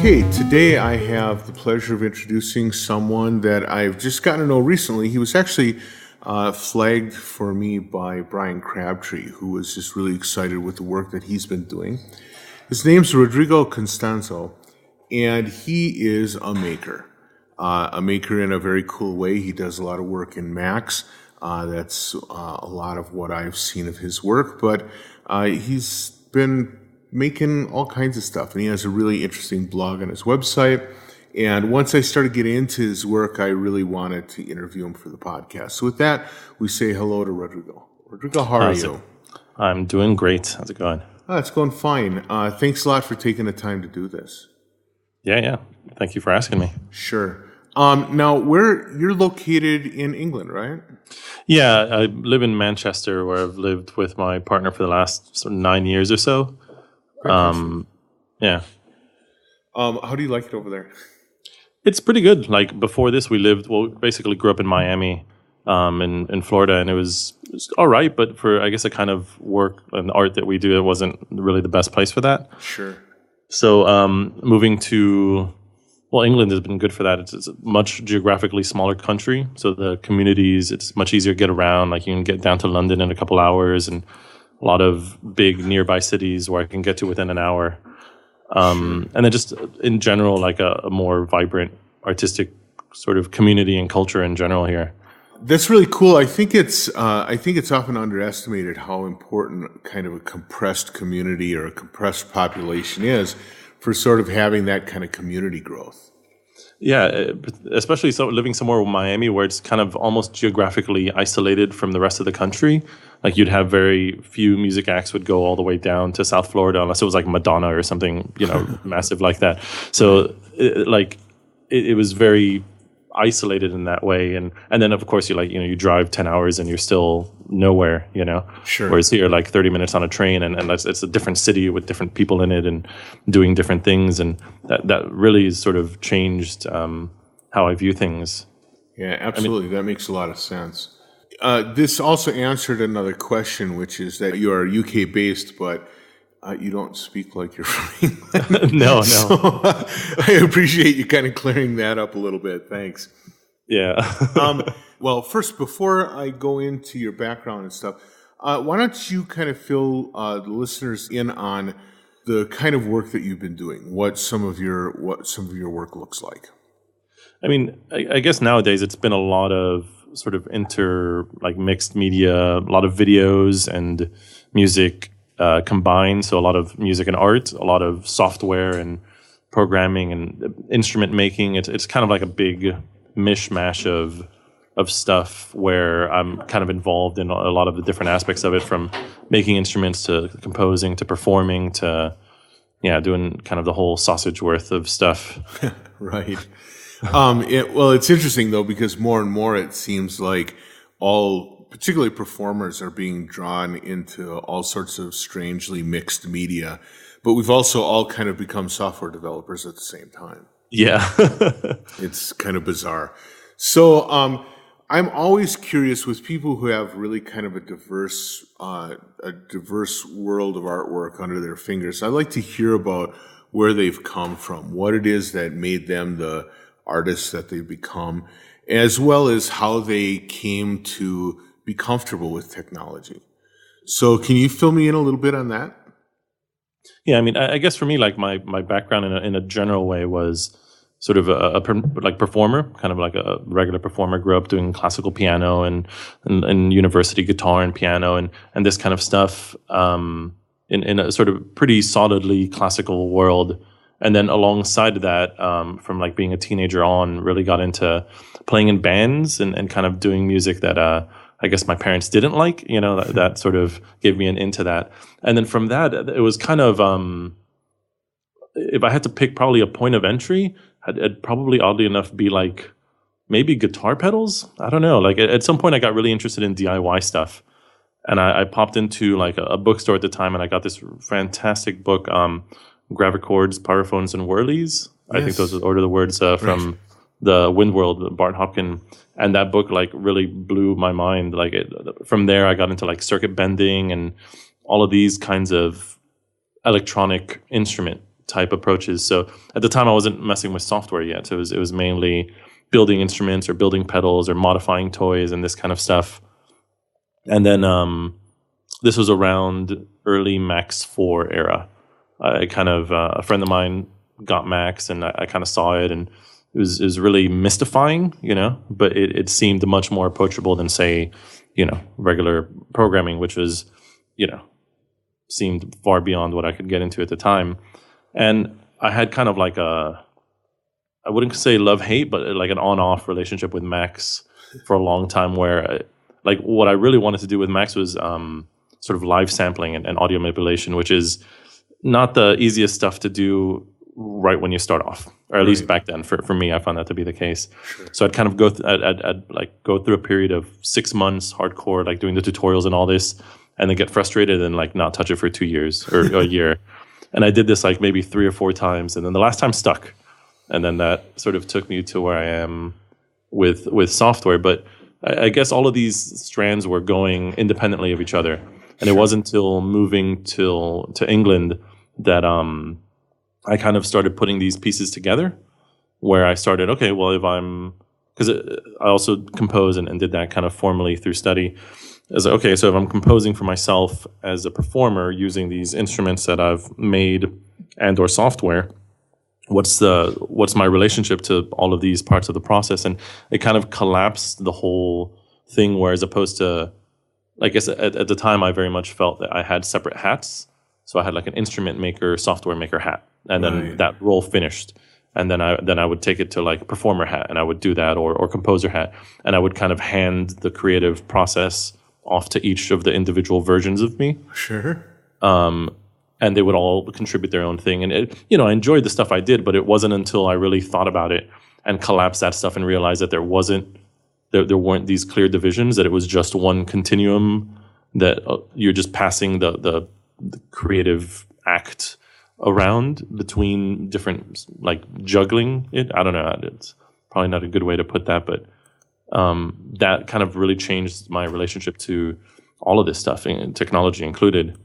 Okay, today I have the pleasure of introducing someone that I've just gotten to know recently. He was actually flagged for me by Brian Crabtree, who was just really excited with the work that he's been doing. His name's Rodrigo Constanzo, and he is a maker in a very cool way. He does a lot of work in Macs. That's a lot of what I've seen of his work, but he's been making all kinds of stuff, and he has a really interesting blog on his website. And once I started getting into his work, I really wanted to interview him for the podcast. So with that, we say hello to Rodrigo. Rodrigo, how are you? I'm doing great. How's it going? It's going fine. Thanks a lot for taking the time to do this. Yeah. Thank you for asking me. Sure. Now, you're located in England, right? Yeah, I live in Manchester, where I've lived with my partner for the last sort of 9 years or so. Yeah. How do you like it over there? It's pretty good. Like before this, basically grew up in Miami, in Florida, and it was all right. But for, I guess, the kind of work and art that we do, it wasn't really the best place for that. Sure. So moving to, England has been good for that. It's a much geographically smaller country, so the communities, it's much easier to get around. Like you can get down to London in a couple hours, and a lot of big nearby cities where I can get to within an hour. And then just in general, like a more vibrant artistic sort of community and culture in general here. That's really cool. I think it's often underestimated how important kind of a compressed community or a compressed population is for sort of having that kind of community growth. Yeah, especially living somewhere in Miami where it's kind of almost geographically isolated from the rest of the country. Like you'd have very few music acts would go all the way down to South Florida unless it was like Madonna or something, massive like that. So it was very isolated in that way. And then of course you drive 10 hours and you're still nowhere, Sure. Whereas here, like 30 minutes on a train and it's a different city with different people in it and doing different things. And that really has sort of changed how I view things. Yeah, absolutely. That makes a lot of sense. This also answered another question, which is that you are UK based, but you don't speak like you're from England. No. So, I appreciate you kind of clearing that up a little bit. Thanks. Yeah. Well, first, before I go into your background and stuff, why don't you kind of fill the listeners in on the kind of work that you've been doing, what some of your work looks like? I mean, I guess nowadays it's been a lot of sort of mixed media, a lot of videos and music combined. So a lot of music and art, a lot of software and programming and instrument making. It's kind of like a big mishmash of stuff where I'm kind of involved in a lot of the different aspects of it, from making instruments to composing to performing to doing kind of the whole sausage worth of stuff. Right. It's interesting though, because more and more it seems like particularly performers are being drawn into all sorts of strangely mixed media, but we've also all kind of become software developers at the same time. Yeah. It's kind of bizarre. So I'm always curious with people who have really kind of a diverse world of artwork under their fingers. I like to hear about where they've come from, what it is that made them the artists that they've become, as well as how they came to be comfortable with technology. So can you fill me in a little bit on that? Yeah, I mean, I guess for me, like my background in a general way was sort of a performer, kind of like a regular performer. Grew up doing classical piano and university guitar and piano and this kind of stuff in a sort of pretty solidly classical world. And then alongside of that, from like being a teenager on, really got into playing in bands and kind of doing music that I guess my parents didn't like, that sort of gave me an into that. And then from that, it was kind of, if I had to pick probably a point of entry, it'd probably oddly enough be like maybe guitar pedals. I don't know. Like at some point I got really interested in DIY stuff. And I popped into like a bookstore at the time and I got this fantastic book, Gravichords, Powerphones, and Whirlies. Yes. I think those are the words from the Wind World, Bart Hopkin. And that book like really blew my mind. Like from there, I got into like circuit bending and all of these kinds of electronic instrument type approaches. So at the time, I wasn't messing with software yet. So it was mainly building instruments or building pedals or modifying toys and this kind of stuff. And then this was around early Max 4 era. I kind of a friend of mine got Max, and I kind of saw it, and it was really mystifying, but it seemed much more approachable than, say, regular programming, which was, seemed far beyond what I could get into at the time. And I had kind of like I wouldn't say love-hate, but like an on-off relationship with Max for a long time, where like what I really wanted to do with Max was sort of live sampling and audio manipulation, which is not the easiest stuff to do right when you start off, or at least back then. For me, I found that to be the case. Sure. So I'd kind of go through a period of 6 months hardcore, like doing the tutorials and all this, and then get frustrated and like not touch it for 2 years or a year. And I did this like maybe 3 or 4 times, and then the last time stuck. And then that sort of took me to where I am with software. But I guess all of these strands were going independently of each other. And it wasn't until moving to England that I kind of started putting these pieces together, where I started, okay, well, because I also compose and did that kind of formally through study. As okay, so if I'm composing for myself as a performer using these instruments that I've made and or software, what's my relationship to all of these parts of the process? And it kind of collapsed the whole thing, where as opposed to, like I said, at the time, I very much felt that I had separate hats. So I had like an instrument maker, software maker hat, and then that role finished. And then I would take it to like performer hat, and I would do that, or composer hat, and I would kind of hand the creative process off to each of the individual versions of me. Sure. And they would all contribute their own thing. And I enjoyed the stuff I did, but it wasn't until I really thought about it and collapsed that stuff and realized that there weren't these clear divisions, that it was just one continuum, that you're just passing the creative act around between different, like juggling it. I don't know. It's probably not a good way to put that, but that kind of really changed my relationship to all of this stuff, and technology included.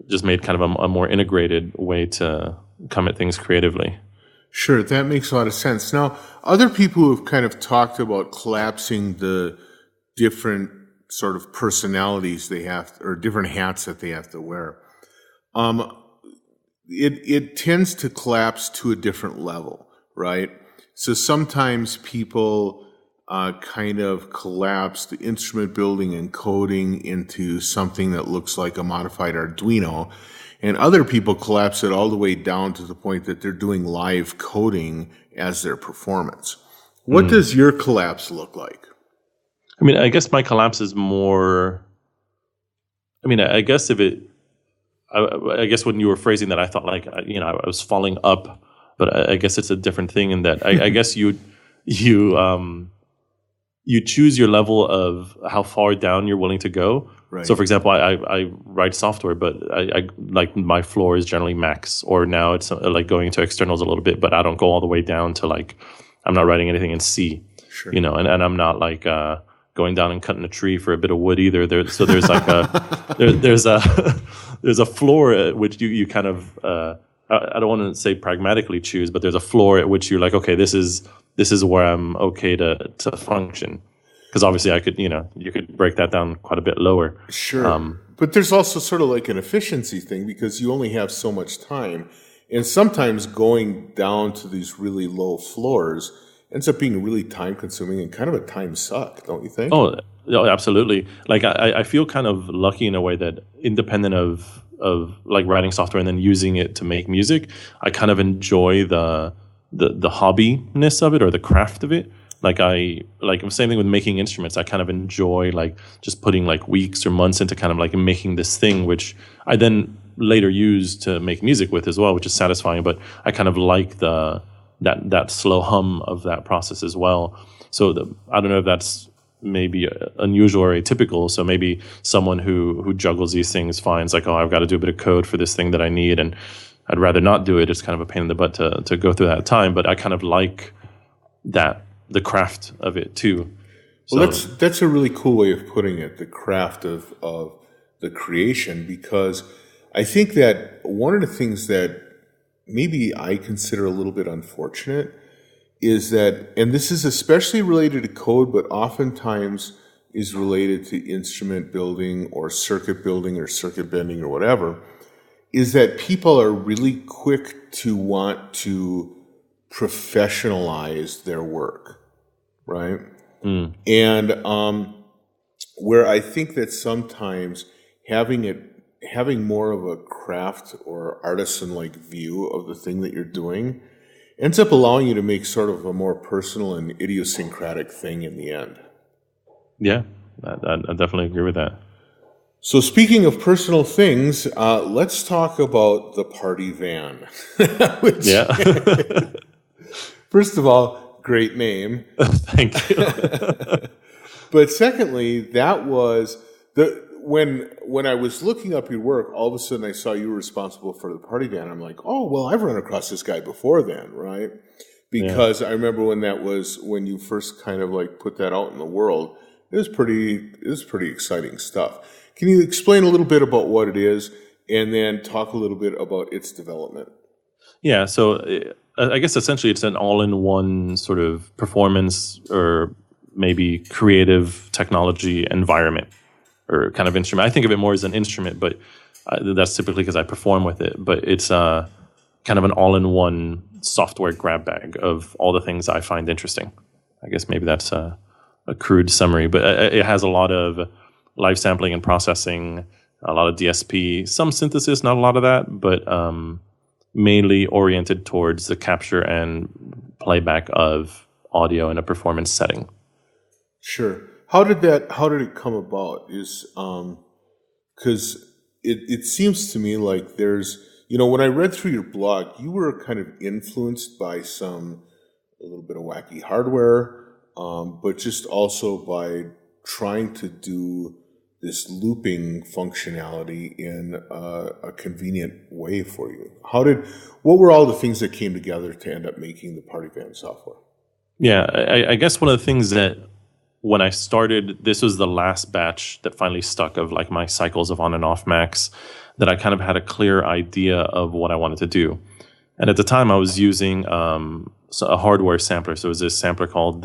Just made kind of a more integrated way to come at things creatively. Sure, that makes a lot of sense. Now, other people have kind of talked about collapsing the different sort of personalities they have, or different hats that they have to wear. It tends to collapse to a different level, right? So sometimes people kind of collapse the instrument building and coding into something that looks like a modified Arduino, and other people collapse it all the way down to the point that they're doing live coding as their performance. What does your collapse look like? I mean, I guess my collapse is more, I guess I guess when you were phrasing that, I thought like, I was falling up, but I guess it's a different thing in that I guess you choose your level of how far down you're willing to go. Right. So, for example, I write software, but I like my floor is generally Max, or now it's like going to externals a little bit, but I don't go all the way down to like, I'm not writing anything in C, sure. And I'm not like going down and cutting a tree for a bit of wood either. There's like there's a floor at which you kind of I don't want to say pragmatically choose, but there's a floor at which you're like, okay, this is where I'm okay to function. Because obviously I could, you could break that down quite a bit lower. Sure. But there's also sort of like an efficiency thing, because you only have so much time. And sometimes going down to these really low floors ends up being really time consuming and kind of a time suck, don't you think? Oh, absolutely. Like I feel kind of lucky in a way that, independent of like writing software and then using it to make music, I kind of enjoy the hobbiness of it, or the craft of it. Like the same thing with making instruments. I kind of enjoy like just putting like weeks or months into kind of like making this thing, which I then later use to make music with as well, which is satisfying. But I kind of like that slow hum of that process as well. So I don't know if that's maybe unusual or atypical. So maybe someone who juggles these things finds like, oh, I've got to do a bit of code for this thing that I need, and I'd rather not do it. It's kind of a pain in the butt to go through that time. But I kind of like the craft of it too. So, well, that's a really cool way of putting it, the craft of the creation, because I think that one of the things that maybe I consider a little bit unfortunate is that, and this is especially related to code, but oftentimes is related to instrument building or circuit bending or whatever, is that people are really quick to want to professionalize their work, right? And where I think that sometimes having more of a craft or artisan-like view of the thing that you're doing ends up allowing you to make sort of a more personal and idiosyncratic thing in the end. Yeah, I definitely agree with that. So speaking of personal things, let's talk about the party van. Which, first of all, great name. Thank you. But secondly, that was when I was looking up your work, all of a sudden I saw you were responsible for the party van. I'm like, oh, well, I've run across this guy before then, right? Because I remember when you first kind of like put that out in the world, it was pretty exciting stuff. Can you explain a little bit about what it is and then talk a little bit about its development? Yeah, so I guess essentially it's an all-in-one sort of performance or maybe creative technology environment or kind of instrument. I think of it more as an instrument, but that's typically because I perform with it. But it's kind of an all-in-one software grab bag of all the things I find interesting. I guess maybe that's a crude summary, but it has a lot of live sampling and processing, a lot of DSP, some synthesis, not a lot of that, but mainly oriented towards the capture and playback of audio in a performance setting. Sure. How did it come about? Is because it seems to me like there's, when I read through your blog, you were kind of influenced by a little bit of wacky hardware, but just also by trying to do this looping functionality in a convenient way for you. What were all the things that came together to end up making the Party Van software? Yeah, I guess one of the things that when I started, this was the last batch that finally stuck of like my cycles of on and off Macs, that I kind of had a clear idea of what I wanted to do. And at the time I was using a hardware sampler. So it was this sampler called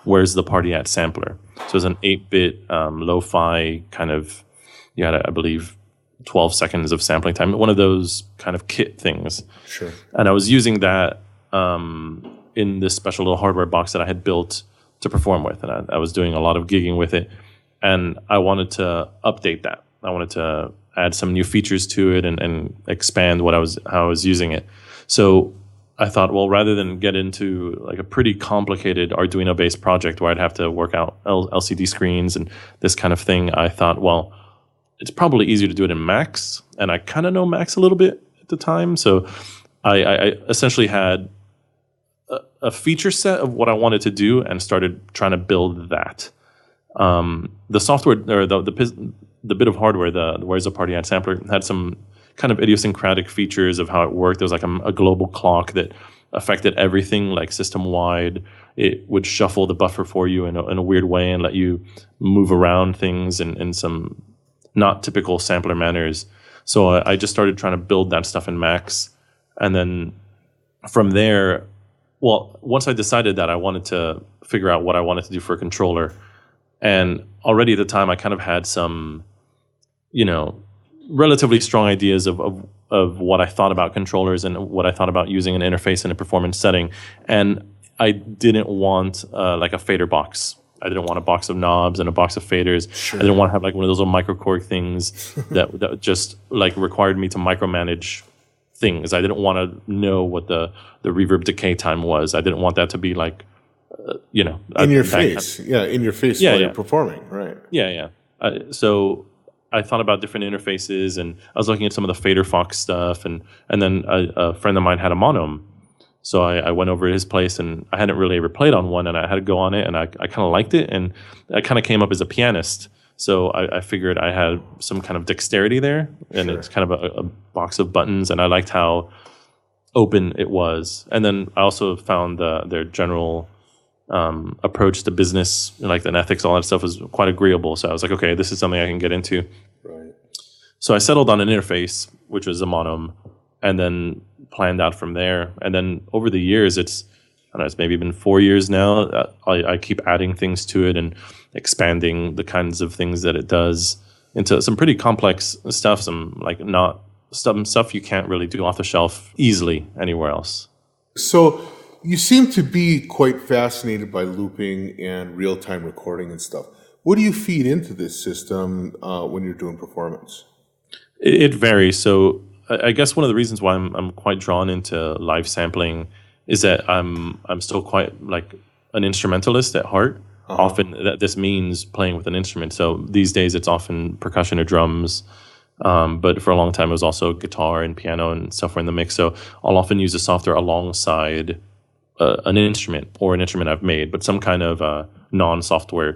Where's the Party At sampler. So it was an 8-bit lo-fi kind of, you had, I believe, 12 seconds of sampling time. One of those kind of kit things. Sure. And I was using that in this special little hardware box that I had built to perform with. And I was doing a lot of gigging with it. And I wanted to update that. I wanted to add some new features to it and expand how I was using it. So I thought, well, rather than get into like a pretty complicated Arduino-based project where I'd have to work out LCD screens and this kind of thing, I thought, well, it's probably easier to do it in Macs. And I kind of know Macs a little bit at the time. So I essentially had a feature set of what I wanted to do and started trying to build that. The software, or the bit of hardware, the Where's the Party At sampler, had some kind of idiosyncratic features of how it worked. There was like a global clock that affected everything, like system-wide. It would shuffle the buffer for you in a weird way and let you move around things in some not typical sampler manners. So I just started trying to build that stuff in Macs. And then from there, well, once I decided that I wanted to figure out what I wanted to do for a controller, and already at the time I kind of had some, relatively strong ideas of what I thought about controllers and what I thought about using an interface in a performance setting. And I didn't want like a fader box. I didn't want a box of knobs and a box of faders. Sure. I didn't want to have like one of those little microKORG things that just like required me to micromanage things. I didn't want to know what the reverb decay time was. I didn't want that to be like, in your face. In your face while you're performing, right? Yeah. So I thought about different interfaces, and I was looking at some of the Fader Fox stuff, and then a friend of mine had a Monome. So I went over to his place, and I hadn't really ever played on one, and I had to go on it, and I kind of liked it, and I kind of came up as a pianist. So I figured I had some kind of dexterity there, and It's kind of a box of buttons, and I liked how open it was. And then I also found their general approach to business, like the ethics, all that stuff was quite agreeable. So I was like, okay, this is something I can get into. Right. So I settled on an interface, which was a Monome, and then planned out from there. And then over the years, I don't know, it's maybe been 4 years now. I keep adding things to it and expanding the kinds of things that it does into some pretty complex stuff. Some stuff you can't really do off the shelf easily anywhere else. So you seem to be quite fascinated by looping and real-time recording and stuff. What do you feed into this system when you're doing performance? It varies. So I guess one of the reasons why I'm quite drawn into live sampling is that I'm still quite like an instrumentalist at heart. Uh-huh. Often this means playing with an instrument. So these days it's often percussion or drums. But for a long time it was also guitar and piano and software in the mix. So I'll often use the software alongside an instrument or an instrument I've made, but some kind of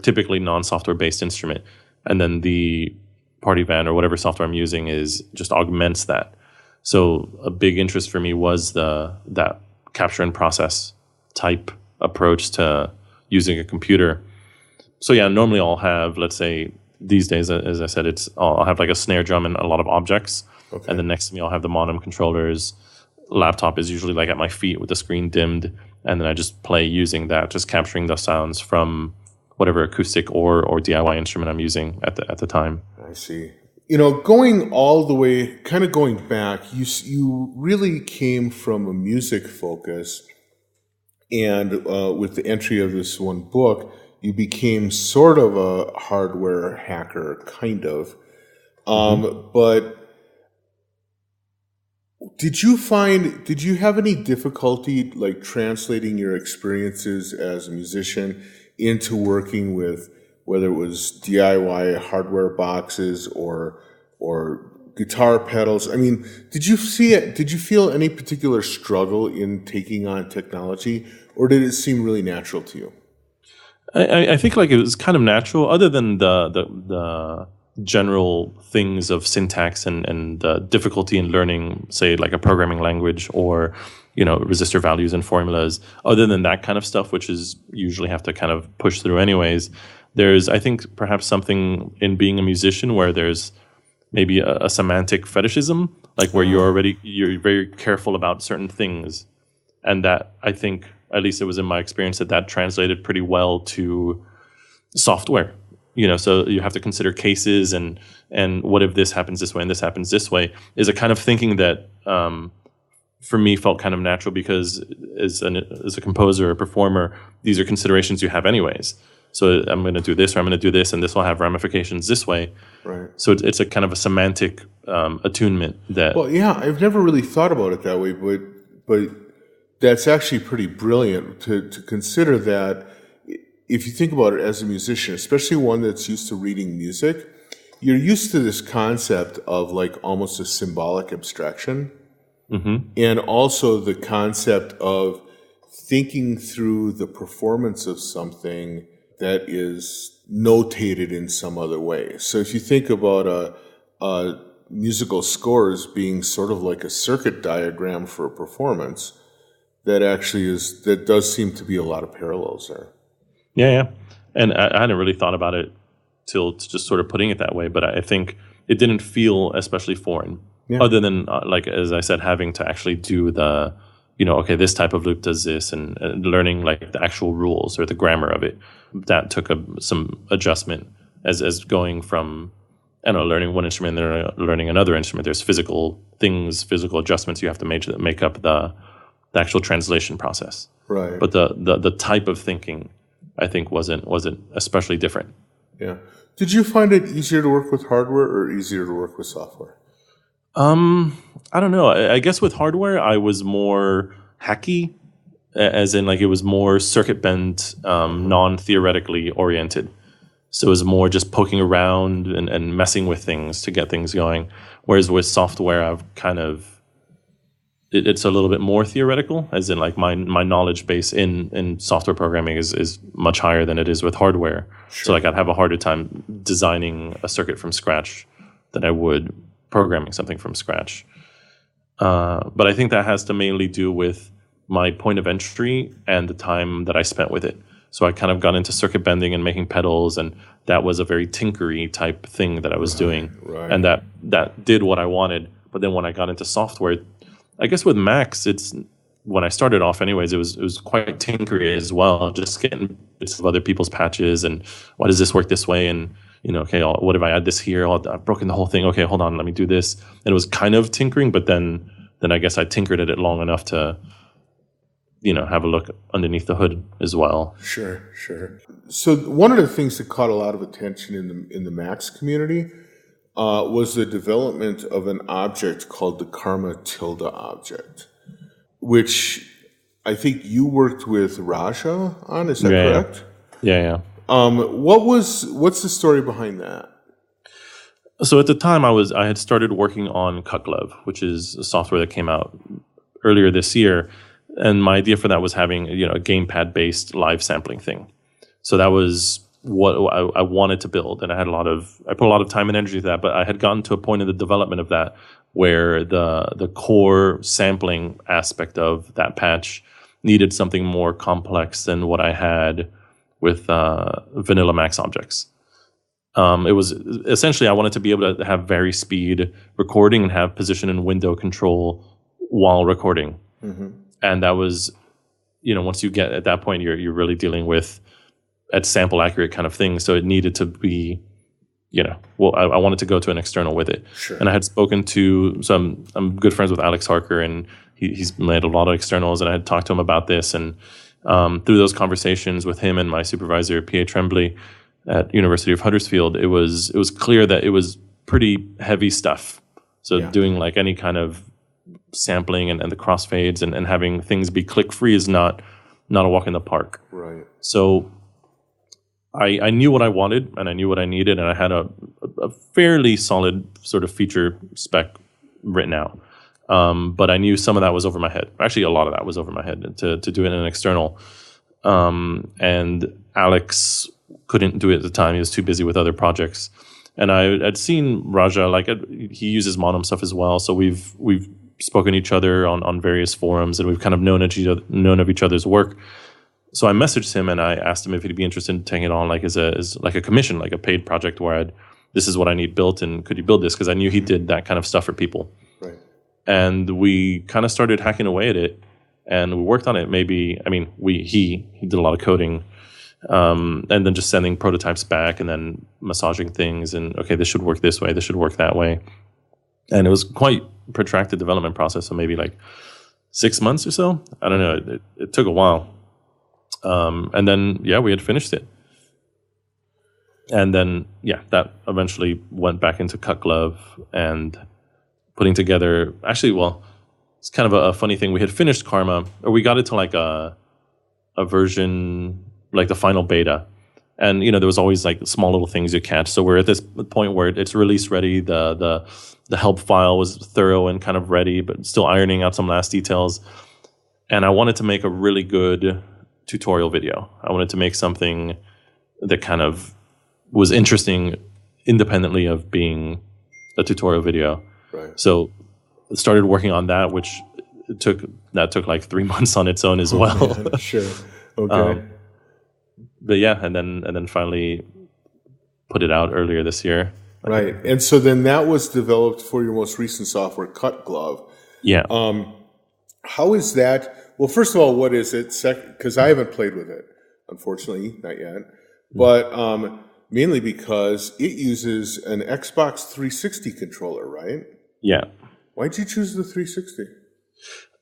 typically non-software based instrument. And then the party van or whatever software I'm using just augments that. So a big interest for me was that capture and process type approach to using a computer. So yeah, normally I'll have, let's say these days, as I said, I'll have like a snare drum and a lot of objects. Okay. And then next to me I'll have the mono controllers. Laptop is usually like at my feet with the screen dimmed. And then I just play using that, just capturing the sounds from whatever acoustic or DIY instrument I'm using at the time. I see. Going all the way, kind of going back, you really came from a music focus, and with the entry of this one book, you became sort of a hardware hacker, kind of. But did you have any difficulty like translating your experiences as a musician into working with whether it was DIY hardware boxes or guitar pedals? I mean, did you feel any particular struggle in taking on technology, or did it seem really natural to you? I think like it was kind of natural, other than the general things of syntax and difficulty in learning, say, like a programming language or, resistor values and formulas. Other than that kind of stuff, which is usually have to kind of push through anyways, there's, I think, perhaps something in being a musician where there's maybe a semantic fetishism, like where you're very careful about certain things. And that, I think, at least it was in my experience, that translated pretty well to software. So you have to consider cases and what if this happens this way and this happens this way, is a kind of thinking that for me felt kind of natural, because as a composer or performer, these are considerations you have anyways. So I'm going to do this or I'm going to do this, and this will have ramifications this way. Right. So it's a kind of a semantic attunement that. Well, yeah, I've never really thought about it that way, but that's actually pretty brilliant to consider that. If you think about it as a musician, especially one that's used to reading music, you're used to this concept of like almost a symbolic abstraction. Mm-hmm. And also the concept of thinking through the performance of something that is notated in some other way. So if you think about a musical score as being sort of like a circuit diagram for a performance, that does seem to be a lot of parallels there. Yeah. And I hadn't really thought about it till just sort of putting it that way, but I think it didn't feel especially foreign. Yeah. Other than, like, as I said, having to actually do the, okay, this type of loop does this, and learning like the actual rules or the grammar of it. That took some adjustment as going from, learning one instrument and then learning another instrument. There's physical adjustments you have to make up the actual translation process. Right. But the type of thinking, I think, wasn't especially different. Yeah. Did you find it easier to work with hardware or easier to work with software? I don't know. I guess with hardware, I was more hacky, as in like it was more circuit bend, non-theoretically oriented. So it was more just poking around and messing with things to get things going. Whereas with software, I've kind of, it's a little bit more theoretical, as in like my knowledge base in software programming is much higher than it is with hardware. Sure. So like I'd have a harder time designing a circuit from scratch than I would programming something from scratch. But I think that has to mainly do with my point of entry and the time that I spent with it. So I kind of got into circuit bending and making pedals, and that was a very tinkery type thing that I was doing. Right. And that did what I wanted. But then when I got into software, I guess with Max, it's when I started off, anyways, it was quite tinkery as well, just getting bits of other people's patches and why does this work this way, and okay, what if I add this here? I've broken the whole thing. Okay, hold on, let me do this. And it was kind of tinkering, but then I guess I tinkered at it long enough to have a look underneath the hood as well. Sure. So one of the things that caught a lot of attention in the Max community was the development of an object called the Karma tilde object, which I think you worked with Raja on. Is that correct? Yeah. What's the story behind that? So at the time, I had started working on Cutlove, which is a software that came out earlier this year, and my idea for that was having a gamepad-based live sampling thing. So that was what I wanted to build, and I put a lot of time and energy to that. But I had gotten to a point in the development of that where the core sampling aspect of that patch needed something more complex than what I had with vanilla Max objects. It was essentially I wanted to be able to have vary speed recording and have position and window control while recording. Mm-hmm. And that was, once you get at that point, you're really dealing with at sample accurate kind of thing. So it needed to be, I wanted to go to an external with it. Sure. And I had spoken to I'm good friends with Alex Harker, and he's made a lot of externals, and I had talked to him about this. And through those conversations with him and my supervisor, P.A. Tremblay, at University of Huddersfield, it was clear that it was pretty heavy stuff. So doing like any kind of sampling and the crossfades and having things be click free is not a walk in the park. Right. So I knew what I wanted and I knew what I needed, and I had a fairly solid sort of feature spec written out. But I knew some of that was over my head. Actually, a lot of that was over my head to do it in an external. And Alex couldn't do it at the time. He was too busy with other projects. And I'd seen Raja, he uses Monum stuff as well. So we've spoken to each other on various forums, and we've kind of known of each other's work. So I messaged him and I asked him if he'd be interested in taking it on as a commission, like a paid project where this is what I need built, and could you build this? Because I knew he did that kind of stuff for people. Right. And we kind of started hacking away at it, and we worked on it. He did a lot of coding. And then just sending prototypes back and then massaging things and, okay, this should work this way, this should work that way. And it was quite protracted development process, so maybe like 6 months or so. I don't know. It took a while. And then, we had finished it. And then, that eventually went back into Cutlove and putting together, it's kind of a funny thing. We had finished Karma, or we got it to like a version, like the final beta, and there was always like small little things you catch. So we're at this point where it's release ready. The help file was thorough and kind of ready, but still ironing out some last details. And I wanted to make a really good tutorial video. I wanted to make something that kind of was interesting independently of being a tutorial video. Right. So I started working on that, which took like 3 months on its own as well. Man, sure. Okay. But and then finally put it out earlier this year. Right. And so then that was developed for your most recent software, Cutlove. Yeah. How is that? Well, first of all, what is it? Because I haven't played with it, unfortunately, not yet. But mainly because it uses an Xbox 360 controller, right? Yeah. Why'd you choose the 360?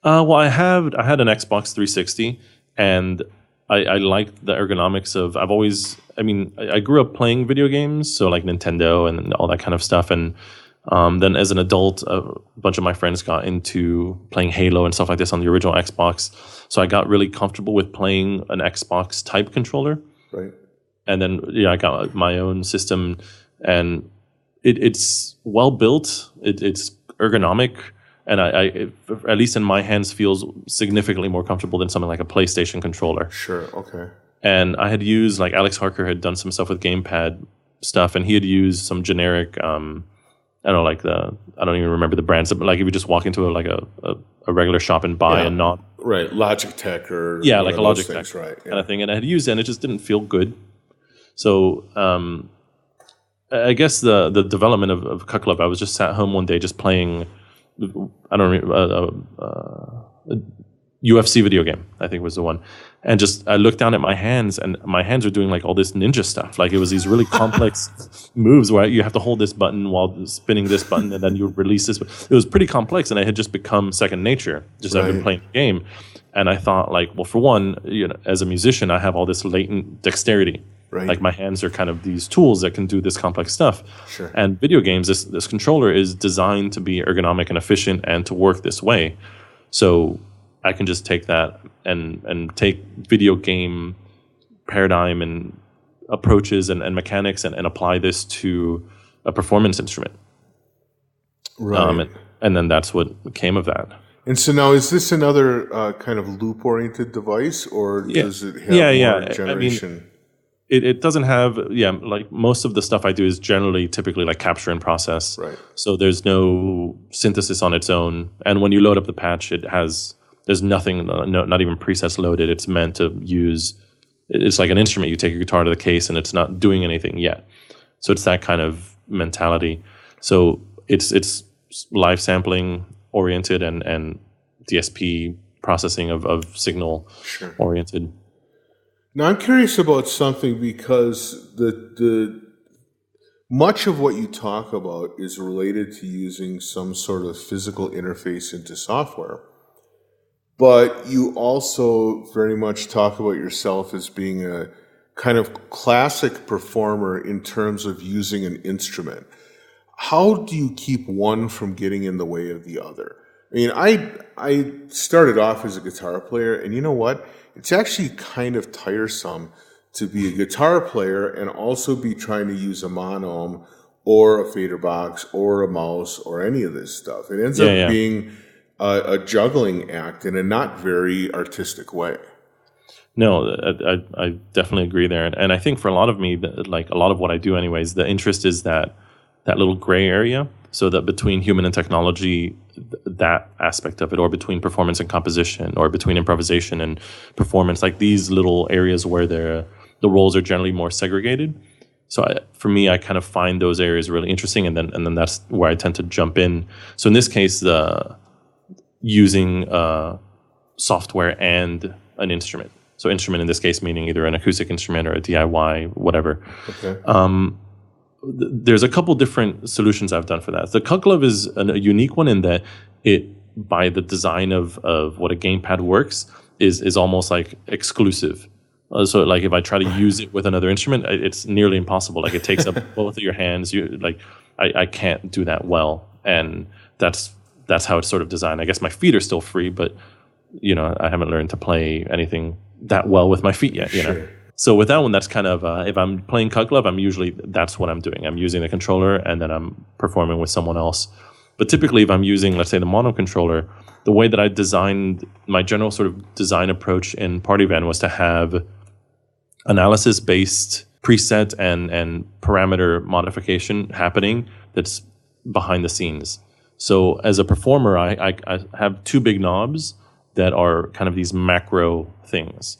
Well, I had an Xbox 360, and I liked the ergonomics of. I grew up playing video games, so like Nintendo and all that kind of stuff, and then as an adult, a bunch of my friends got into playing Halo and stuff like this on the original Xbox. So I got really comfortable with playing an Xbox type controller. Right. And then I got my own system, and it's well built. It's ergonomic. And I at least in my hands, feels significantly more comfortable than something like a PlayStation controller. Sure, okay. And I had used, like Alex Harker had done some stuff with gamepad stuff, and he had used some generic, I don't even remember the brands, but like if you just walk into a regular shop and buy and not... Right, Logitech or... Yeah, like a Logitech things, right, kind of thing. And I had used it, and it just didn't feel good. So I guess the development of Cutlove, I was just sat home one day just playing I don't know, a UFC video game, I think was the one. And just, I looked down at my hands, and my hands are doing like all this ninja stuff. Like it was these really complex moves where you have to hold this button while spinning this button, and then you release this. It was pretty complex, and it had just become second nature. Just I've been playing the game, and I thought, like, well, for one, as a musician, I have all this latent dexterity. Right. Like my hands are kind of these tools that can do this complex stuff. Sure. And video games, this controller is designed to be ergonomic and efficient and to work this way. So I can just take that and take video game paradigm and approaches and mechanics and apply this to a performance instrument. Right. And then that's what came of that. And so now, is this another kind of loop-oriented device, or does it have more generation? I mean, it doesn't have, like most of the stuff I do is generally typically like capture and process. Right. So there's no synthesis on its own. And when you load up the patch, there's nothing, not even presets loaded. It's meant to use, it's like an instrument. You take your guitar to the case and it's not doing anything yet. So it's that kind of mentality. So it's live sampling oriented and DSP processing of signal oriented. Now I'm curious about something, because the much of what you talk about is related to using some sort of physical interface into software. But you also very much talk about yourself as being a kind of classic performer in terms of using an instrument. How do you keep one from getting in the way of the other? I mean, I started off as a guitar player, and you know what? It's actually kind of tiresome to be a guitar player and also be trying to use a monome or a fader box or a mouse or any of this stuff. It ends up being a juggling act in a not very artistic way. No, I definitely agree there. And I think for a lot of me, like a lot of what I do anyways, the interest is that little gray area. So that between human and technology, that aspect of it, or between performance and composition, or between improvisation and performance, like these little areas where the roles are generally more segregated. So for me, I kind of find those areas really interesting, and then that's where I tend to jump in. So in this case, using software and an instrument. So instrument in this case meaning either an acoustic instrument or a DIY, whatever. Okay. There's a couple different solutions I've done for that. The Cut Glove is a unique one in that it, by the design of what a gamepad works, is almost like exclusive. So like if I try to use it with another instrument, it's nearly impossible. Like it takes up both of your hands. I can't do that well, and that's how it's sort of designed. I guess my feet are still free, but I haven't learned to play anything that well with my feet yet. Sure. So with that one, that's kind of, if I'm playing Cut Glove, that's what I'm doing. I'm using the controller and then I'm performing with someone else. But typically if I'm using, let's say, the mono controller, the way that I designed my general sort of design approach in Party Van was to have analysis-based preset and parameter modification happening that's behind the scenes. So as a performer, I have two big knobs that are kind of these macro things.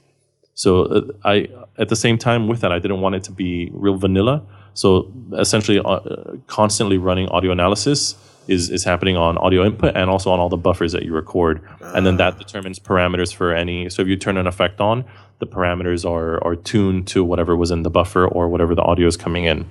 So at the same time with that, I didn't want it to be real vanilla. So essentially, constantly running audio analysis is happening on audio input and also on all the buffers that you record. And then that determines parameters for any. So if you turn an effect on, the parameters are tuned to whatever was in the buffer or whatever the audio is coming in.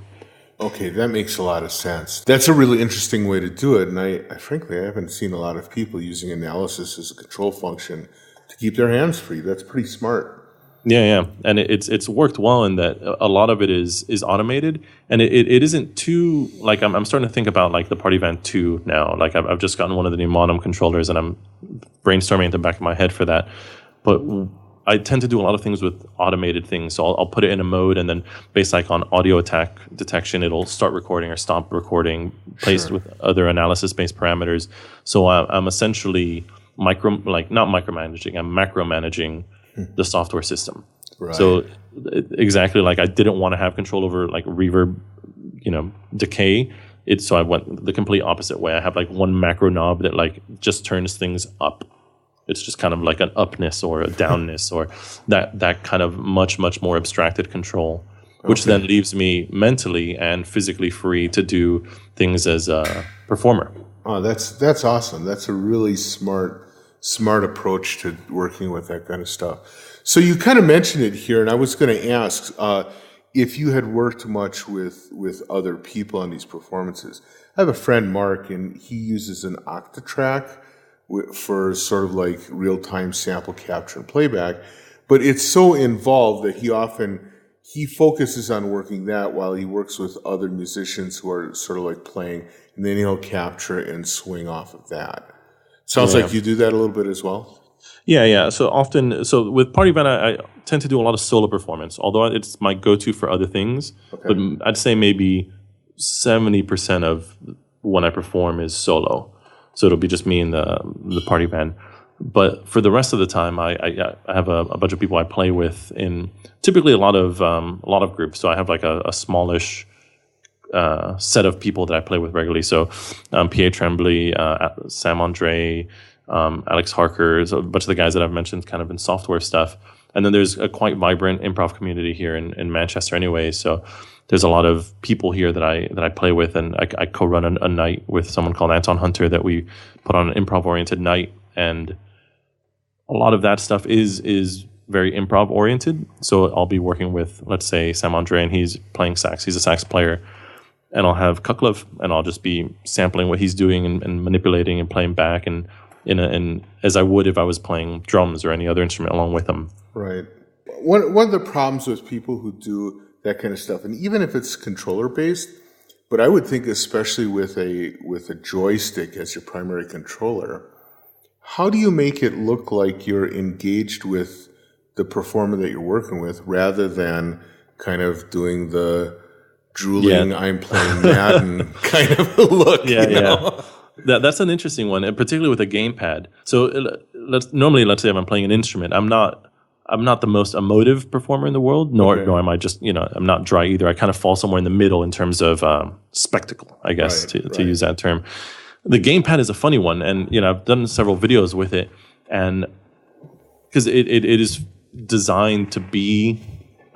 Okay, that makes a lot of sense. That's a really interesting way to do it. And I frankly, I haven't seen a lot of people using analysis as a control function to keep their hands free. That's pretty smart. Yeah, and it's worked well in that a lot of it is automated, and it isn't too, like I'm starting to think about like the Party Van 2 now. Like I've just gotten one of the new Monum controllers, and I'm brainstorming in the back of my head for that. But I tend to do a lot of things with automated things, so I'll put it in a mode, and then based like on audio attack detection, it'll start recording or stop recording, placed with other analysis-based parameters. So I'm essentially not micromanaging. I'm macro managing the software system. Right. So exactly, like I didn't want to have control over like reverb, decay. So I went the complete opposite way. I have like one macro knob that like just turns things up. It's just kind of like an upness or a downness or that kind of much more abstracted control. which then leaves me mentally and physically free to do things as a performer. Oh, that's awesome. That's a really smart approach to working with that kind of stuff. So you kind of mentioned it here, and I was going to ask if you had worked much with other people on these performances. I have a friend, Mark, and he uses an Octatrack for sort of like real-time sample capture and playback, but it's so involved that he focuses on working that while he works with other musicians who are sort of like playing, and then he'll capture and swing off of that. Sounds like you do that a little bit as well. Yeah. So with Party Van, I tend to do a lot of solo performance, although it's my go-to for other things. Okay. But I'd say maybe 70% of when I perform is solo. So it'll be just me and the party band. But for the rest of the time, I have a bunch of people I play with in typically a lot of groups. So I have like a smallish set of people that I play with regularly. So Pierre Tremblay, Sam Andre, Alex Harker, so a bunch of the guys that I've mentioned kind of in software stuff. And then there's a quite vibrant improv community here in Manchester anyway. So there's a lot of people here that I play with, and I co-run a night with someone called Anton Hunter that we put on an improv-oriented night. And a lot of that stuff is very improv-oriented. So I'll be working with, let's say, Sam Andre, and he's playing sax. He's a sax player. And I'll have Kuklev, and I'll just be sampling what he's doing and manipulating and playing back and as I would if I was playing drums or any other instrument along with him. Right. One of the problems with people who do that kind of stuff, and even if it's controller based, but I would think especially with a joystick as your primary controller, how do you make it look like you're engaged with the performer that you're working with rather than kind of doing the drooling, I'm playing Madden kind of a look? Yeah. That's an interesting one, and particularly with a gamepad. So let's say if I'm playing an instrument, I'm not the most emotive performer in the world, nor am I just, I'm not dry either. I kind of fall somewhere in the middle in terms of spectacle, I guess, to use that term. The gamepad is a funny one, and I've done several videos with it, and because it is designed to be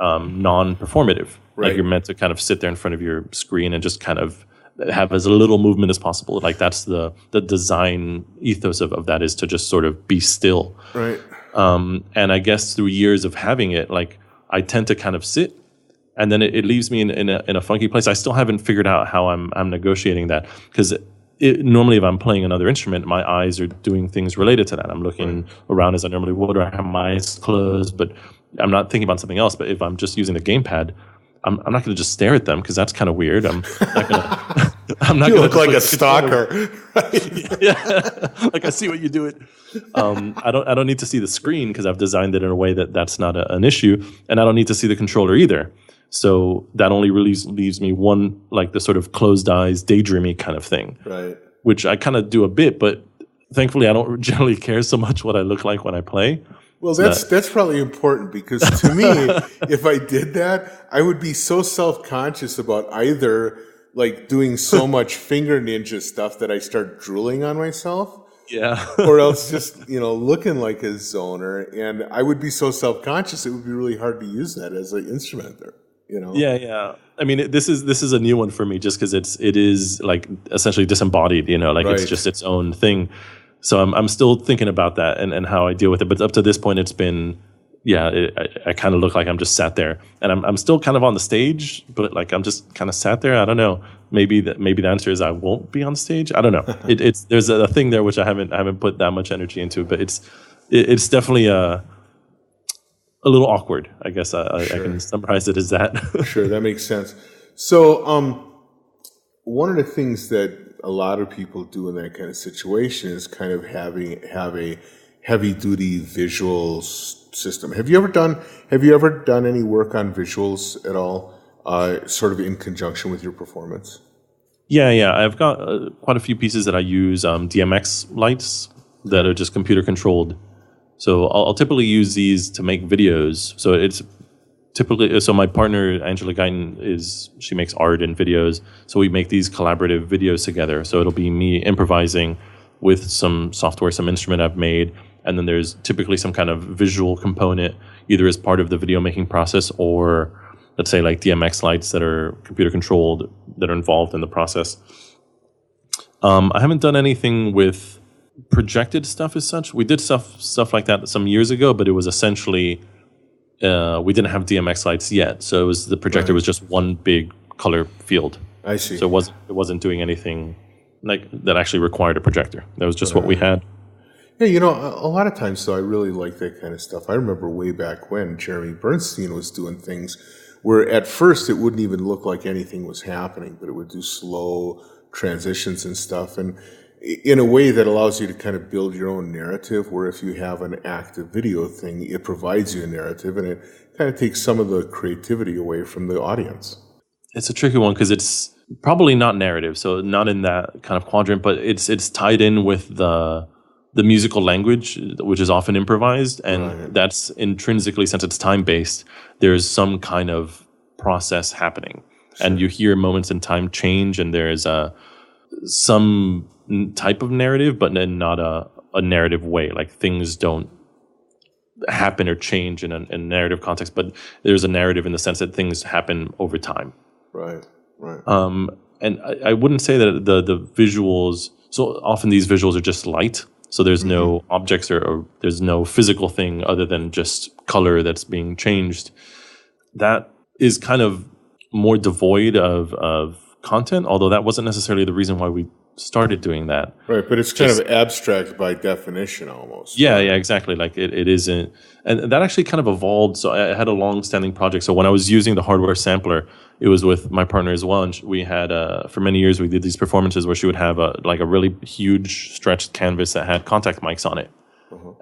non-performative. Right. Like you're meant to kind of sit there in front of your screen and just kind of have as little movement as possible. Like that's the design ethos of that, is to just sort of be still. Right. And I guess through years of having it, like I tend to kind of sit, and then it leaves me in a funky place. I still haven't figured out how I'm negotiating that, because normally if I'm playing another instrument, my eyes are doing things related to that. I'm looking around as I normally would, or I have my eyes closed, but I'm not thinking about something else. But if I'm just using the gamepad, I'm not going to just stare at them, because that's kind of weird. I'm not going to. You look like a stalker. Right? Yeah, like I see what you do it. I don't need to see the screen, because I've designed it in a way that's not an issue, and I don't need to see the controller either. So that only really leaves me one, like the sort of closed eyes, daydreamy kind of thing, right? Which I kind of do a bit, but thankfully I don't generally care so much what I look like when I play. Well, that's probably important, because to me, if I did that, I would be so self-conscious about either like doing so much finger ninja stuff that I start drooling on myself. Yeah. Or else just, looking like a zoner. And I would be so self-conscious, it would be really hard to use that as an instrument there. Yeah. I mean, this is a new one for me, just because it is like essentially disembodied, like It's just its own thing. So I'm still thinking about that and how I deal with it. But up to this point, it's been, I kind of look like I'm just sat there, and I'm still kind of on the stage, but like I'm just kind of sat there. I don't know. Maybe the answer is I won't be on the stage. I don't know. There's a thing there which I haven't put that much energy into, but it's definitely a little awkward. I guess I can summarize it as that. Sure, that makes sense. So one of the things that a lot of people do in that kind of situation is kind of have a heavy duty visual system. Have you ever done any work on visuals at all, sort of in conjunction with your performance? Yeah. I've got quite a few pieces that I use DMX lights that are just computer controlled. So I'll typically use these to make videos. So it's typically, my partner Angela Guyton she makes art and videos. So we make these collaborative videos together. So it'll be me improvising with some software, some instrument I've made, and then there's typically some kind of visual component, either as part of the video making process or let's say like DMX lights that are computer controlled that are involved in the process. I haven't done anything with projected stuff as such. We did stuff like that some years ago, but it was essentially we didn't have DMX lights yet, so it was the projector was just one big color field. I see. So it wasn't doing anything like that actually required a projector. That was just what we had. Yeah, you know, a lot of times, though, I really like that kind of stuff. I remember way back when Jeremy Bernstein was doing things where at first it wouldn't even look like anything was happening, but it would do slow transitions and stuff, and in a way that allows you to kind of build your own narrative, where if you have an active video thing, it provides you a narrative, and it kind of takes some of the creativity away from the audience. It's a tricky one because it's probably not narrative, so not in that kind of quadrant, but it's tied in with the musical language, which is often improvised, and that's intrinsically, since it's time-based, there's some kind of process happening. Sure. And you hear moments in time change, and there's some type of narrative, but in not a narrative way. Like things don't happen or change in a narrative context, but there's a narrative in the sense that things happen over time. Right. And I wouldn't say that the visuals, so often these visuals are just light. So there's no objects or there's no physical thing other than just color that's being changed. That is kind of more devoid of content, although that wasn't necessarily the reason why we started doing that. Right, but it's kind of abstract by definition almost. Yeah, exactly. Like it isn't. And that actually kind of evolved. So I had a long-standing project. So when I was using the hardware sampler, it was with my partner as well. And we had, for many years, we did these performances where she would have a really huge stretched canvas that had contact mics on it.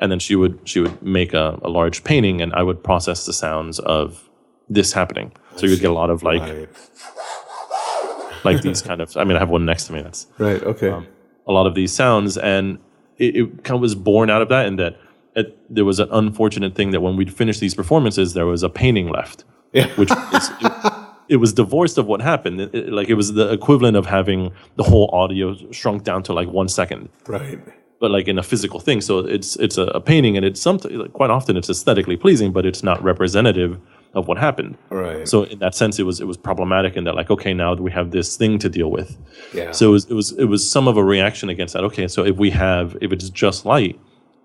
And then she would make a large painting, and I would process the sounds of this happening. So you'd get a lot of like these kind of, I mean, I have one next to me. That's right. Okay. A lot of these sounds, and it kind of was born out of that, and that there was an unfortunate thing that when we'd finished these performances, there was a painting left, which it was divorced of what happened. It was the equivalent of having the whole audio shrunk down to like 1 second. Right. But like in a physical thing. So it's a painting, and it's something, like, quite often it's aesthetically pleasing, but it's not representative of what happened. Right. So in that sense, it was problematic in that, like, okay, now we have this thing to deal with. Yeah. So it was some of a reaction against that. Okay, so if it's just light,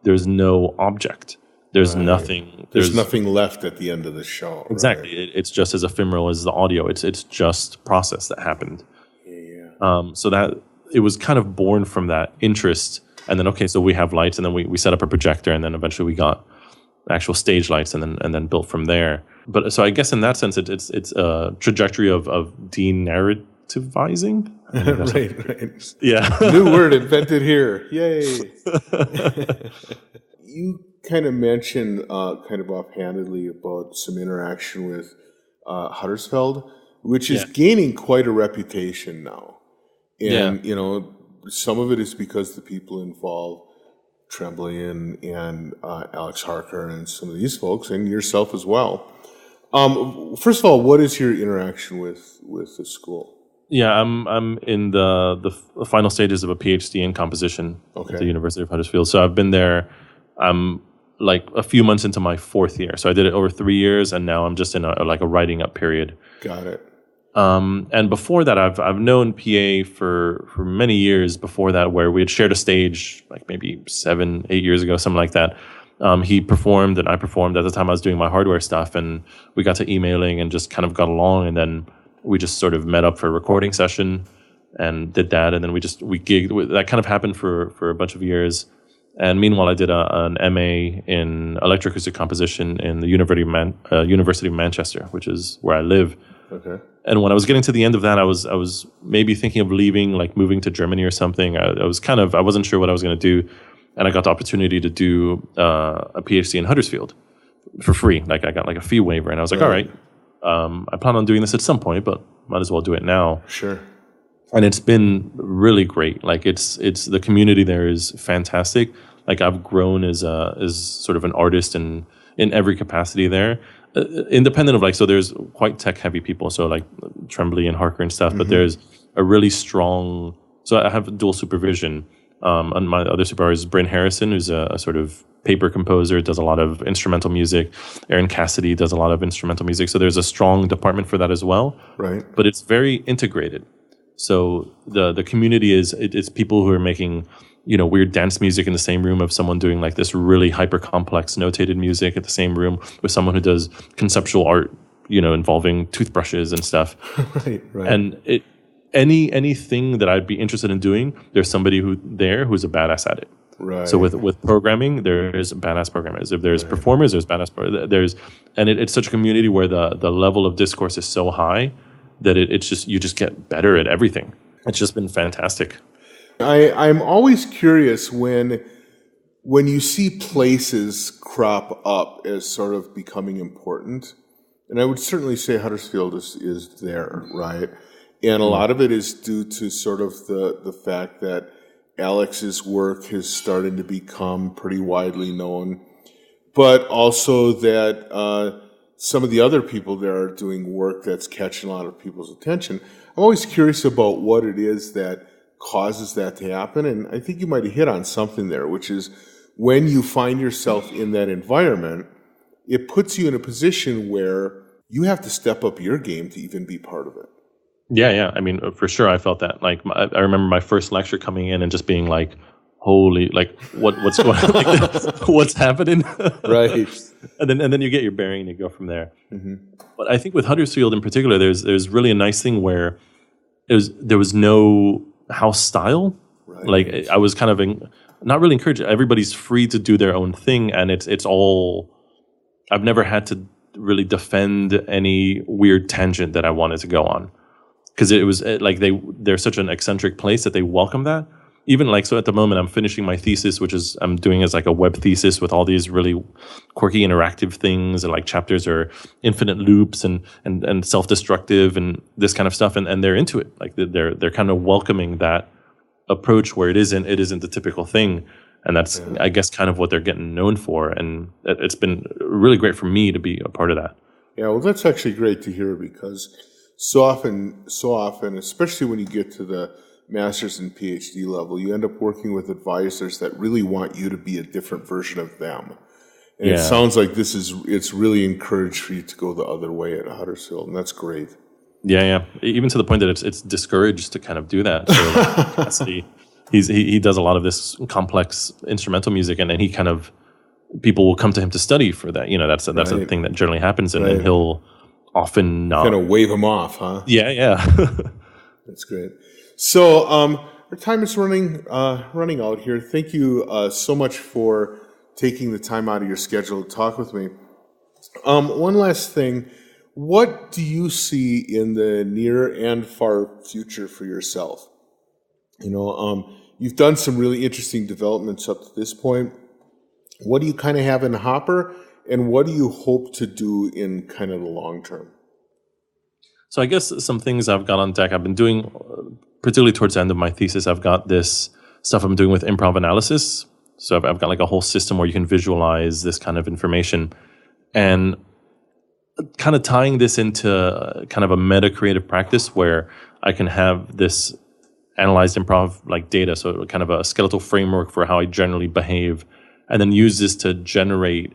there's no object. There's nothing. There's nothing left at the end of the show. Exactly. Right? It's just as ephemeral as the audio. It's just process that happened. Yeah. So that it was kind of born from that interest. And then, okay, so we have lights, and then we set up a projector, and then eventually we got actual stage lights, and then built from there. But so I guess in that sense, it's a trajectory of denarrativizing. Right. Yeah. New word invented here. Yay. You kind of mentioned kind of offhandedly about some interaction with Huddersfield, which is gaining quite a reputation now. And, you know, some of it is because the people involved, Tremblay and Alex Harker and some of these folks, and yourself as well. First of all, what is your interaction with the school? Yeah, I'm in the final stages of a PhD in composition at the University of Huddersfield. So I've been there. I'm like a few months into my fourth year. So I did it over 3 years, and now I'm just in a writing up period. Got it. And before that, I've known PA for many years before that, where we had shared a stage like maybe 7-8 years ago, something like that. He performed and I performed. At the time I was doing my hardware stuff, and we got to emailing and just kind of got along, and then we just sort of met up for a recording session and did that, and then we gigged. That kind of happened for a bunch of years. And meanwhile, I did an MA in electroacoustic composition in the University of Manchester, which is where I live. Okay. And when I was getting to the end of that, I was maybe thinking of leaving, like moving to Germany or something. I wasn't sure what I was going to do. And I got the opportunity to do a PhD in Huddersfield for free. Like I got like a fee waiver, and I was like, all right, I plan on doing this at some point, but might as well do it now. Sure. And it's been really great. Like it's the community there is fantastic. Like I've grown as sort of an artist in every capacity there. Independent of so there's quite tech heavy people, so like Tremblay and Harker and stuff, but there's a really strong, so I have dual supervision, And my other supervisor is Bryn Harrison, who's a sort of paper composer, does a lot of instrumental music. Aaron Cassidy does a lot of instrumental music. So there's a strong department for that as well. Right. But it's very integrated. So the community it's people who are making, weird dance music in the same room of someone doing like this really hyper complex notated music at the same room with someone who does conceptual art, involving toothbrushes and stuff. Right. And anything that I'd be interested in doing, there's somebody who's a badass at it. Right. So with programming, there's badass programmers. If there's performers, there's badass. It's such a community where the level of discourse is so high that you just get better at everything. It's just been fantastic. I'm always curious when you see places crop up as sort of becoming important, and I would certainly say Huddersfield is there, right? And a lot of it is due to sort of the fact that Alex's work is starting to become pretty widely known, but also that some of the other people there are doing work that's catching a lot of people's attention. I'm always curious about what it is that causes that to happen, and I think you might have hit on something there, which is when you find yourself in that environment, it puts you in a position where you have to step up your game to even be part of it. Yeah. I mean, for sure, I felt that. Like, I remember my first lecture coming in and just being like, "Holy, like, what's going on? Like, what's happening?" Right. And then you get your bearing and you go from there. Mm-hmm. But I think with Huddersfield in particular, there's really a nice thing where there was no house style. Right. Like, I was kind of not really encouraged. Everybody's free to do their own thing, and it's all. I've never had to really defend any weird tangent that I wanted to go on. Because it was like they're such an eccentric place that they welcome that. Even like, so at the moment I'm finishing my thesis, which is I'm doing as like a web thesis with all these really quirky interactive things, and like chapters are infinite loops and self-destructive and this kind of stuff, and they're into it. Like they're kind of welcoming that approach where it isn't the typical thing, and that's I guess kind of what they're getting known for, and it's been really great for me to be a part of that. Yeah, well, that's actually great to hear, because so often, especially when you get to the master's and PhD level, you end up working with advisors that really want you to be a different version of them. And it sounds like it's really encouraged for you to go the other way at Huddersfield, and that's great. Yeah. Even to the point that it's discouraged to kind of do that. So Cassidy, he does a lot of this complex instrumental music, and then he kind of, people will come to him to study for that. That's a thing that generally happens, and then he'll often not kind of wave them off, huh? Yeah. That's great. So our time is running out here. Thank you so much for taking the time out of your schedule to talk with me. One last thing. What do you see in the near and far future for yourself? You've done some really interesting developments up to this point. What do you kind of have in the hopper, and what do you hope to do in kind of the long term? So I guess some things I've got on deck. I've been doing, particularly towards the end of my thesis, I've got this stuff I'm doing with improv analysis. So I've got like a whole system where you can visualize this kind of information, and kind of tying this into kind of a meta creative practice where I can have this analyzed improv like data, so kind of a skeletal framework for how I generally behave, and then use this to generate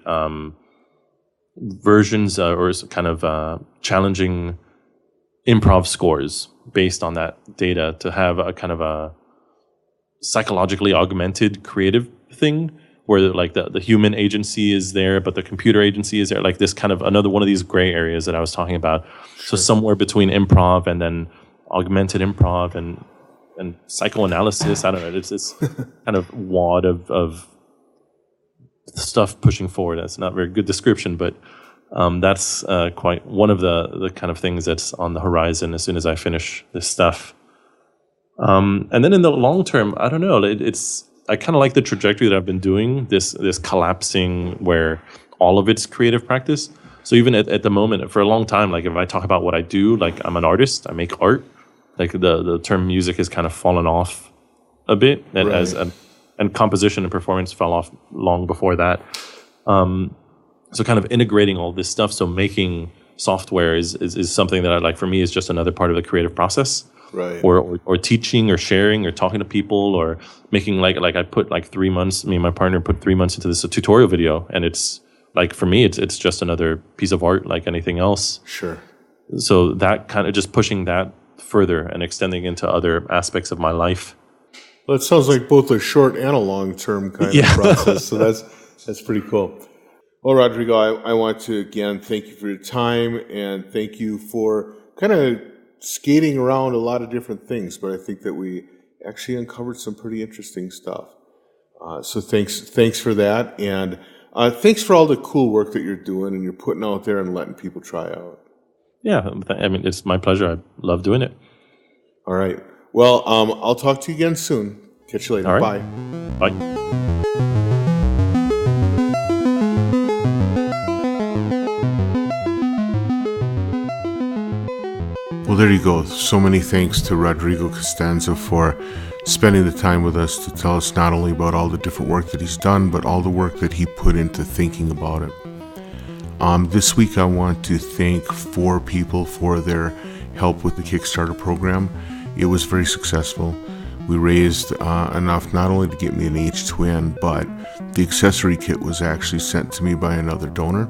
versions or kind of challenging improv scores based on that data to have a kind of a psychologically augmented creative thing where like the human agency is there, but the computer agency is there, like this kind of another one of these gray areas that I was talking about. Sure. So somewhere between improv and then augmented improv and psychoanalysis. I don't know. It's this kind of wad of stuff pushing forward. That's not a very good description, but that's quite one of the kind of things that's on the horizon as soon as I finish this stuff. And then in the long term, I don't know. I kind of like the trajectory that I've been doing, this collapsing where all of it's creative practice. So even at the moment, for a long time, like if I talk about what I do, like I'm an artist, I make art. Like the term music has kind of fallen off a bit, and right. and composition and performance fell off long before that. So kind of integrating all this stuff. So making software is something that I like. For me, is just another part of the creative process. Right. or teaching or sharing or talking to people or making like I put like 3 months, me and my partner put 3 months into this tutorial video, and it's like, for me, it's just another piece of art like anything else. Sure. So that kind of just pushing that further and extending into other aspects of my life. Well, it sounds like both a short and a long-term kind of process. So that's pretty cool. Well, Rodrigo, I want to again thank you for your time, and thank you for kind of skating around a lot of different things. But I think that we actually uncovered some pretty interesting stuff. So thanks for that, and thanks for all the cool work that you're doing and you're putting out there and letting people try out. Yeah, I mean, it's my pleasure. I love doing it. All right. Well, I'll talk to you again soon. Catch you later. All right. Bye. Bye. Well, there you go. So many thanks to Rodrigo Constanzo for spending the time with us to tell us not only about all the different work that he's done, but all the work that he put into thinking about it. This week, I want to thank 4 people for their help with the Kickstarter program. It was very successful. We raised enough not only to get me an H-Twin, but the accessory kit was actually sent to me by another donor.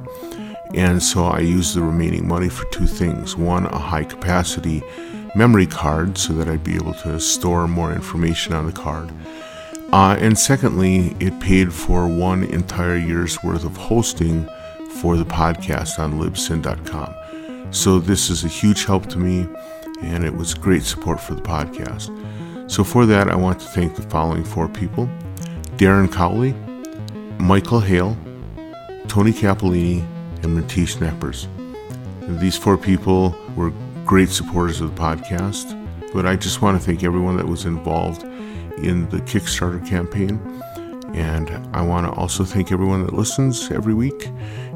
And so I used the remaining money for 2 things. One, a high-capacity memory card so that I'd be able to store more information on the card. And secondly, it paid for 1 entire year's worth of hosting for the podcast on libsyn.com. So this is a huge help to me, and it was great support for the podcast. So for that, I want to thank the following 4 people: Darren Cowley, Michael Hale, Tony Capolini, and Ratish Neppers. These 4 people were great supporters of the podcast, but I just want to thank everyone that was involved in the Kickstarter campaign, and I want to also thank everyone that listens every week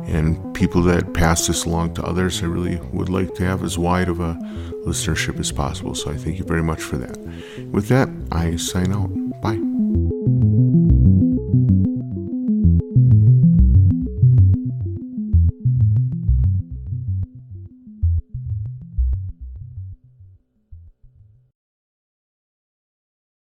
and people that pass this along to others. I really would like to have as wide of a listenership as possible, so I thank you very much for that. With that, I sign out. Bye.